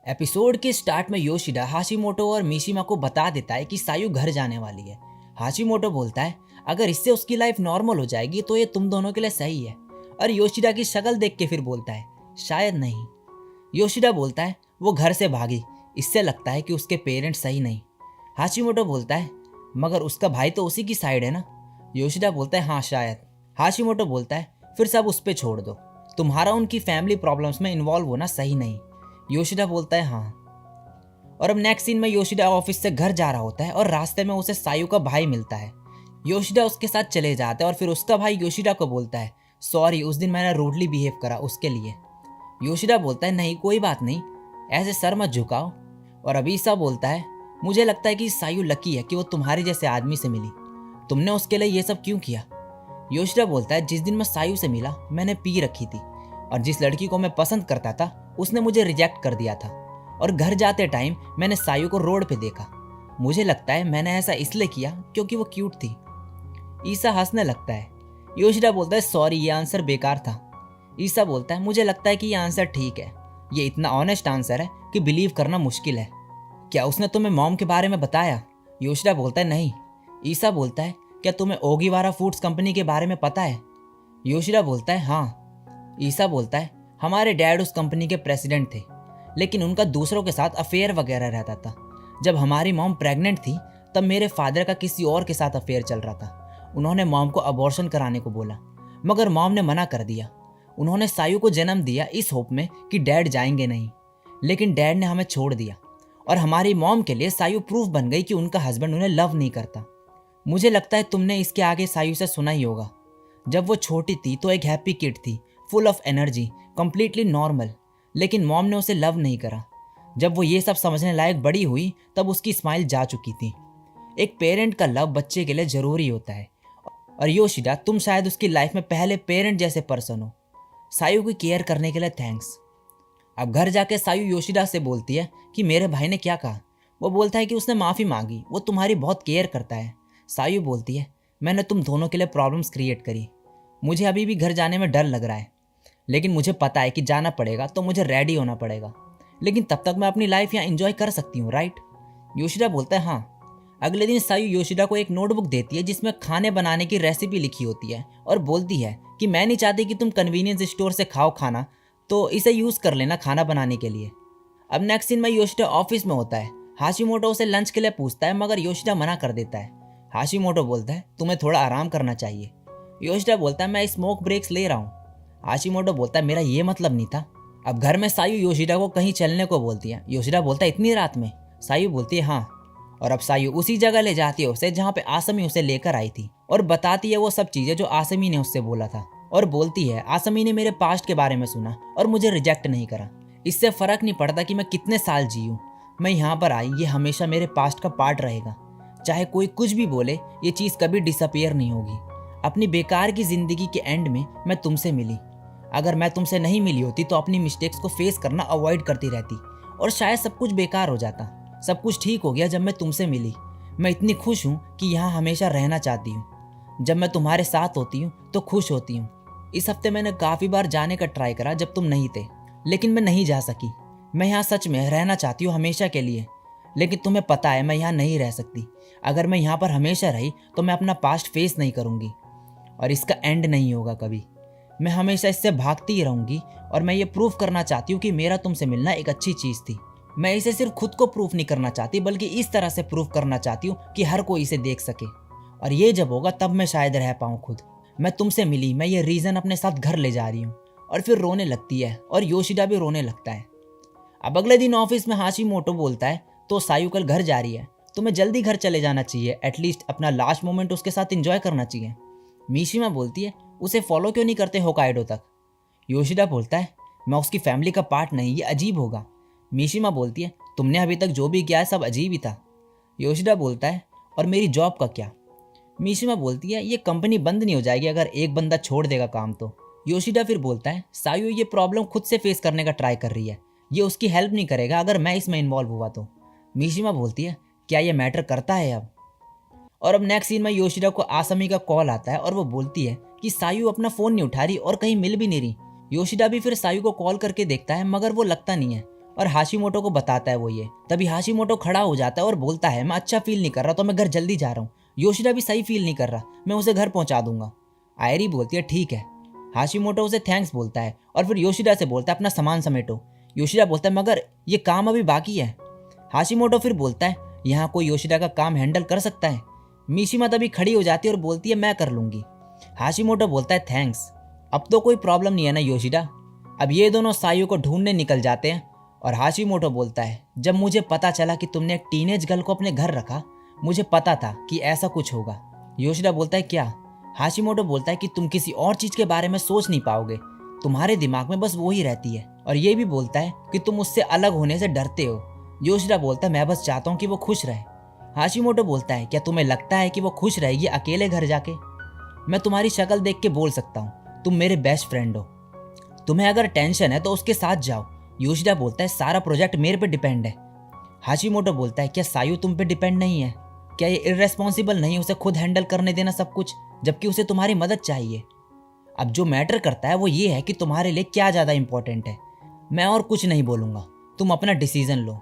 Episode के start में योशिडा Hashimoto और मिशिमा को बता देता है कि सायु घर जाने वाली है। हाशिमोटो बोलता है अगर इससे उसकी लाइफ नॉर्मल हो जाएगी तो ये तुम दोनों के लिए सही है, और योशिडा की शक्ल देख के फिर बोलता है शायद नहीं। योशिडा बोलता है वो घर से भागी, इससे लगता है कि उसके पेरेंट्स सही नहीं। हाशिमोटो बोलता है मगर उसका भाई तो उसी की साइड है ना। योशिडा बोलता है हाँ शायद। हाशिमोटो बोलता है फिर सब उस पर छोड़ दो, तुम्हारा उनकी फैमिली प्रॉब्लम्स में इन्वॉल्व होना सही नहीं। योशिडा बोलता है हाँ। और अब नेक्स्ट सीन में योशिडा ऑफिस से घर जा रहा होता है और रास्ते में उसे सायु का भाई मिलता है। योशिडा उसके साथ चले जाता है और फिर उसका भाई योशिडा को बोलता है सॉरी, उस दिन मैंने रूडली बिहेव करा उसके लिए। योशिडा बोलता है नहीं कोई बात नहीं, ऐसे सर मत झुकाओ। और अबीसा बोलता है मुझे लगता है कि सायु लकी है कि वो तुम्हारे जैसे आदमी से मिली, तुमने उसके लिए ये सब क्यों किया। योशिडा बोलता है जिस दिन मैं सायु से मिला मैंने पी रखी थी, और जिस लड़की को मैं पसंद करता था उसने मुझे रिजेक्ट कर दिया था, और घर जाते टाइम मैंने सायु को रोड पे देखा। मुझे लगता है मैंने ऐसा इसलिए किया क्योंकि वो क्यूट थी। ईसा हंसने लगता है। योशिडा बोलता है सॉरी, ये आंसर बेकार था। ईसा बोलता है मुझे लगता है कि ये आंसर ठीक है, ये इतना ऑनेस्ट आंसर है कि बिलीव करना मुश्किल है। क्या उसने तुम्हें मॉम के बारे में बताया। योशिडा बोलता है नहीं। ईसा बोलता है क्या तुम्हें ओगिवारा फूड्स कंपनी के बारे में पता है। योशिडा बोलता है हाँ। ईसा बोलता है हमारे डैड उस कंपनी के प्रेसिडेंट थे, लेकिन उनका दूसरों के साथ अफेयर वगैरह रहता था। जब हमारी मॉम प्रेग्नेंट थी तब मेरे फादर का किसी और के साथ अफेयर चल रहा था। उन्होंने मॉम को अबॉर्शन कराने को बोला, मगर मॉम ने मना कर दिया। उन्होंने सायु को जन्म दिया इस होप में कि डैड जाएंगे नहीं, लेकिन डैड ने हमें छोड़ दिया, और हमारी मॉम के लिए सायु प्रूफ बन गई कि उनका हस्बैंड उन्हें लव नहीं करता। मुझे लगता है तुमने इसके आगे सायु से सुना ही होगा। जब वो छोटी थी तो एक हैप्पी किड थी, full of energy, completely normal, लेकिन मॉम ने उसे लव नहीं करा। जब वो ये सब समझने लायक बड़ी हुई तब उसकी स्माइल जा चुकी थी। एक पेरेंट का लव बच्चे के लिए ज़रूरी होता है, और योशिडा तुम शायद उसकी लाइफ में पहले पेरेंट जैसे पर्सन हो। सायु की केयर करने के लिए थैंक्स। अब घर जाके सायु योशिडा से बोलती है कि मेरे भाई ने क्या कहा। वो बोलता है कि उसने माफ़ी मांगी, वो तुम्हारी बहुत केयर करता है। सायु बोलती है मैंने तुम दोनों के लिए प्रॉब्लम्स क्रिएट करी, मुझे अभी भी घर जाने में डर लग रहा है, लेकिन मुझे पता है कि जाना पड़ेगा तो मुझे रेडी होना पड़ेगा, लेकिन तब तक मैं अपनी लाइफ यहाँ एंजॉय कर सकती हूँ, राइट। योशिडा बोलता है हाँ। अगले दिन सायु योशिडा को एक नोटबुक देती है जिसमें खाने बनाने की रेसिपी लिखी होती है, और बोलती है कि मैं नहीं चाहती कि तुम कन्वीनियंस स्टोर से खाओ खाना, तो इसे यूज़ कर लेना खाना बनाने के लिए। अब नेक्स्ट सीन में योशिडा ऑफिस में होता है। हाशिमोटो उसे लंच के लिए पूछता है, मगर योशिडा मना कर देता है। हाशिमोटो बोलता है तुम्हें थोड़ा आराम करना चाहिए। योशिडा बोलता है मैं स्मोक ब्रेक्स ले रहा हूँ। हाशिमोटो बोलता है मेरा ये मतलब नहीं था। अब घर में सायु योशिडा को कहीं चलने को बोलती है। योशिडा बोलता है इतनी रात में। सायु बोलती है हाँ। और अब सायु उसी जगह ले जाती है उसे जहाँ पे आसमी उसे लेकर आई थी, और बताती है वो सब चीज़ें जो आसमी ने उससे बोला था, और बोलती है आसमी ने मेरे पास्ट के बारे में सुना और मुझे रिजेक्ट नहीं करा। इससे फ़र्क नहीं पड़ता कि मैं कितने साल जी हूँ, मैं यहाँ पर आई ये हमेशा मेरे पास्ट का पार्ट रहेगा। चाहे कोई कुछ भी बोले ये चीज़ कभी डिसअपियर नहीं होगी। अपनी बेकार की ज़िंदगी के एंड में मैं तुमसे मिली। अगर मैं तुमसे नहीं मिली होती तो अपनी मिस्टेक्स को फेस करना अवॉइड करती रहती, और शायद सब कुछ बेकार हो जाता। सब कुछ ठीक हो गया जब मैं तुमसे मिली। मैं इतनी खुश हूँ कि यहाँ हमेशा रहना चाहती हूँ। जब मैं तुम्हारे साथ होती हूँ तो खुश होती हूँ। इस हफ्ते मैंने काफ़ी बार जाने का ट्राई करा जब तुम नहीं थे, लेकिन मैं नहीं जा सकी। मैं यहाँ सच में रहना चाहती हूँ हमेशा के लिए, लेकिन तुम्हें पता है मैं यहाँ नहीं रह सकती। अगर मैं यहाँ पर हमेशा रही तो मैं अपना पास्ट फेस नहीं करूँगी, और इसका एंड नहीं होगा कभी। मैं हमेशा इससे भागती ही रहूँगी, और मैं ये प्रूफ करना चाहती हूँ कि मेरा तुमसे मिलना एक अच्छी चीज़ थी। मैं इसे सिर्फ खुद को प्रूफ नहीं करना चाहती, बल्कि इस तरह से प्रूफ करना चाहती हूँ कि हर कोई इसे देख सके, और ये जब होगा तब मैं शायद रह पाऊँ खुद। मैं तुमसे मिली, मैं ये रीज़न अपने साथ घर ले जा रही हूँ। और फिर रोने लगती है, और योशिडा भी रोने लगता है। अब अगले दिन ऑफिस में हाशिमोटो बोलता है तो सायु कल घर जा रही है, तुम्हें जल्दी घर चले जाना चाहिए, एटलीस्ट अपना लास्ट मोमेंट उसके साथ एंजॉय करना चाहिए। मिशिमा बोलती है उसे फॉलो क्यों नहीं करते होकाइडो तक। योशिडा बोलता है मैं उसकी फैमिली का पार्ट नहीं, ये अजीब होगा। मिशिमा बोलती है तुमने अभी तक जो भी किया है सब अजीब ही था। योशिडा बोलता है और मेरी जॉब का क्या। मिशिमा बोलती है ये कंपनी बंद नहीं हो जाएगी अगर एक बंदा छोड़ देगा काम तो। योशिडा फिर बोलता है सायु ये प्रॉब्लम खुद से फेस करने का ट्राई कर रही है, ये उसकी हेल्प नहीं करेगा अगर मैं इसमें इन्वॉल्व हुआ तो। मिशिमा बोलती है क्या ये मैटर करता है अब। और अब नेक्स्ट सीन में योशिडा को आसमी का कॉल आता है, और वो बोलती है कि सायु अपना फ़ोन नहीं उठा रही और कहीं मिल भी नहीं रही। योशिडा भी फिर सायु को कॉल करके देखता है, मगर वो लगता नहीं है, और हाशिमोटो को बताता है वो ये। तभी हाशिमोटो खड़ा हो जाता है और बोलता है मैं अच्छा फील नहीं कर रहा तो मैं घर जल्दी जा रहा हूँ। योशिडा भी सही फील नहीं कर रहा, मैं उसे घर पहुंचा दूंगा। आयरी बोलती है ठीक है। हाशिमोटो उसे थैंक्स बोलता है और फिर योशिडा से बोलता है अपना सामान समेटो। योशिडा बोलता है मगर ये काम अभी बाकी है। हाशिमोटो फिर बोलता है यहाँ कोई योशिडा का काम हैंडल कर सकता है। मिशिमा तभी खड़ी हो जाती है और बोलती है मैं कर लूंगी। हाशिमोटो बोलता है थैंक्स, अब तो कोई प्रॉब्लम नहीं है ना योशिडा। अब ये दोनों सायू को ढूंढने निकल जाते हैं और हाशिमोटो बोलता है जब मुझे पता चला कि तुमने एक टीनेज गर्ल को अपने घर रखा, मुझे पता था कि ऐसा कुछ होगा। योशिडा बोलता है क्या? हाशिमोटो बोलता है कि तुम किसी और चीज के बारे में सोच नहीं पाओगे, तुम्हारे दिमाग में बस वो ही रहती है। और ये भी बोलता है कि तुम उससे अलग होने से डरते हो। योशिडा बोलता है मैं बस चाहता हूँ कि वो खुश रहे। हाशिमोटो बोलता है क्या तुम्हें लगता है कि वो खुश रहेगी अकेले घर जाके? मैं तुम्हारी शक्ल देख के बोल सकता हूँ, तुम मेरे बेस्ट फ्रेंड हो, तुम्हें अगर टेंशन है तो उसके साथ जाओ। योशिडा बोलता है सारा प्रोजेक्ट मेरे पे डिपेंड है। हाशिमोटो बोलता है क्या सायू तुम पे डिपेंड नहीं है? क्या ये इररेस्पॉन्सिबल नहीं उसे खुद हैंडल करने देना सब कुछ, जबकि उसे तुम्हारी मदद चाहिए? अब जो मैटर करता है वो ये है कि तुम्हारे लिए क्या ज़्यादा इंपॉर्टेंट है। मैं और कुछ नहीं बोलूँगा, तुम अपना डिसीजन लो।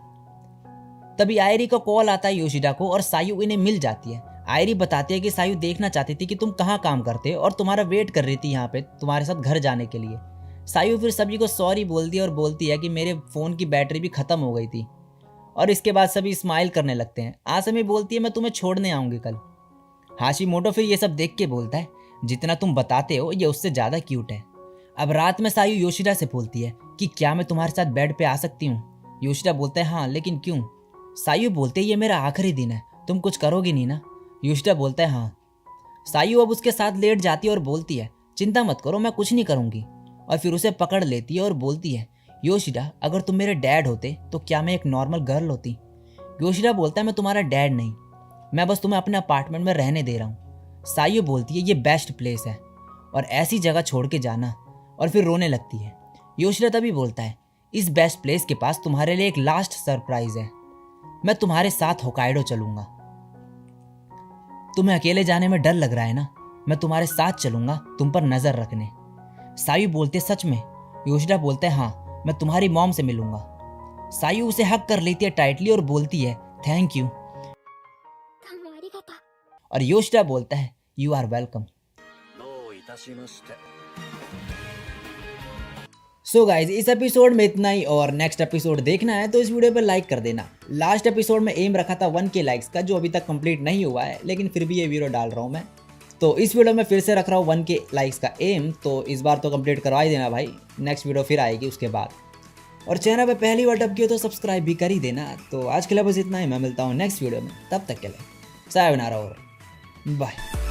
तभी आयरी का कॉल आता है योशिडा को और सायू इन्हें मिल जाती है। आयरी बताती है कि सायू देखना चाहती थी कि तुम कहाँ काम करते हो और तुम्हारा वेट कर रही थी यहाँ पे तुम्हारे साथ घर जाने के लिए। सायू फिर सभी को सॉरी बोलती है और बोलती है कि मेरे फ़ोन की बैटरी भी ख़त्म हो गई थी। और इसके बाद सभी स्माइल करने लगते हैं। आसमी बोलती है मैं तुम्हें छोड़ने आऊँगी कल। हाशिमोटो फिर ये सब देख के बोलता है जितना तुम बताते हो ये उससे ज़्यादा क्यूट है। अब रात में सायू योशिडा से बोलती है कि क्या मैं तुम्हारे साथ बेड पे आ सकती हूँ? योशिडा बोलता है हाँ, लेकिन क्यों? सायू बोलते ये मेरा आखिरी दिन है, तुम कुछ करोगी नहीं ना? योशिडा बोलता है हाँ। सायू अब उसके साथ लेट जाती है और बोलती है चिंता मत करो, मैं कुछ नहीं करूँगी। और फिर उसे पकड़ लेती है और बोलती है योशिडा अगर तुम मेरे डैड होते तो क्या मैं एक नॉर्मल गर्ल होती? योशिडा बोलता है मैं तुम्हारा डैड नहीं, मैं बस तुम्हें अपने अपार्टमेंट में रहने दे रहा हूँ। सायू बोलती है ये बेस्ट प्लेस है और ऐसी जगह छोड़ के जाना, और फिर रोने लगती है। योशिडा तभी बोलता है इस बेस्ट प्लेस के पास तुम्हारे लिए एक लास्ट सरप्राइज है, मैं तुम्हारे साथ होकाइडो चलूंगा। तुम्हें अकेले जाने में डर लग रहा है ना, मैं तुम्हारे साथ चलूंगा तुम पर नजर रखने। सायू बोलते सच में? योशिडा बोलते हैं हाँ, मैं तुम्हारी मॉम से मिलूंगा। सायू उसे हक कर लेती है टाइटली और बोलती है थैंक यू। और योशिडा बोलता है you are welcome. So guys इस एपिसोड में इतना ही, और नेक्स्ट एपिसोड देखना है तो इस वीडियो पे लाइक कर देना। लास्ट एपिसोड में एम रखा था 1K लाइक्स का, जो अभी तक कंप्लीट नहीं हुआ है, लेकिन फिर भी ये वीडियो डाल रहा हूँ मैं। तो इस वीडियो में फिर से रख रहा हूँ 1K लाइक्स का एम, तो इस बार तो कंप्लीट करवा ही देना भाई। नेक्स्ट वीडियो फिर आएगी उसके बाद। और चैनल पे पहली बार टप किया तो सब्सक्राइब भी कर ही देना। तो आज के लिए बस इतना ही, मैं मिलता हूँ नेक्स्ट वीडियो में, तब तक के लिए सायोनारा और बाय।